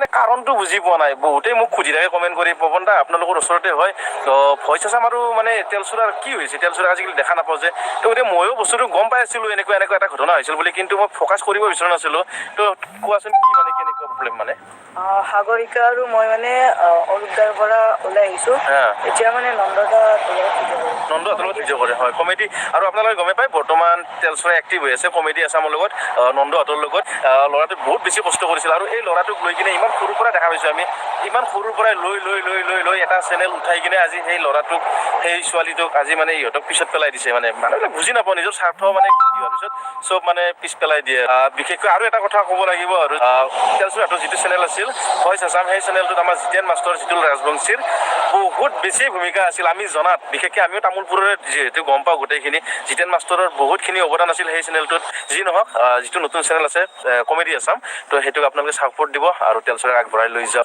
মানে কাৰণটো বুজি পোৱা নাই। বহুতেই মোক সুধি থাকে কমেণ্ট কৰি, পৱন দা আপোনালোকৰ ওচৰতে হয় তো ভইচ আছাম আৰু মানে তেলচুৰাৰ কি হৈছে, তেলচুৰা আজিকালি দেখা নাপাওঁ যে। তো গতিকে ময়ো বস্তুটো গম পাই আছিলোঁ এনেকুৱা এটা ঘটনা হৈছিল বুলি, কিন্তু মই ফ'কাছ কৰিব বিচৰা নাছিলোঁ। তো কোৱাচোন কি মানে কেনেকুৱা প্ৰব্লেম মানে? সাগৰিকা আৰু মই মানে অৰূপদাৰ পৰা ওলাই আহিছোঁ। এতিয়া মানে নন্দহঁতৰ লগত ভিডিঅ' কৰে হয়, কমেডি। আৰু আপোনালোকে গমে পায় বৰ্তমান তেলচুৰা এক্টিভ হৈ আছে কমেডি আছামৰ লগত, নন্দহঁতৰ লগত। ল'ৰাটোক বহুত বেছি কষ্ট কৰিছিল আৰু এই ল'ৰাটোক লৈ কিনে ইমান সৰুৰ পৰা দেখা পাইছোঁ আমি, ইমান সৰুৰ পৰাই লৈ এটা চেনেল উঠাই কিনে আজি সেই ল'ৰাটোক, সেই ছোৱালীটোক আজি মানে ইহঁতক পিছত পেলাই দিছে। মানে মানুহবিলাক বুজি নাপাওঁ, নিজৰ স্বাৰ্থ মানে কি হোৱাৰ পিছত চব মানে পিছ পেলাই দিয়ে। বিশেষকৈ আৰু এটা কথা ক'ব লাগিব আৰু, তেলচুৰাহঁতৰ যিটো চেনেল আছিল ভইচ আছাম, সেই চেনেলটোত আমাৰ জিতেন মাষ্টৰ, জিতুল ৰাজবংশীৰ বহুত বেছি ভূমিকা আছিল আমি জনাত। বিশেষকৈ আমিও তামোলপুৰৰে যিহেতু গম পাওঁ গোটেইখিনি, জিতেন মাষ্টৰৰ বহুতখিনি অৱদান আছিল সেই চেনেলটোত। যি নহওক, যিটো নতুন চেনেল আছে কমেডি আছাম, তো সেইটোক আপোনালোকে ছাপোৰ্ট দিব আৰু তেলচুৰাক আগবঢ়াই লৈ যাওক।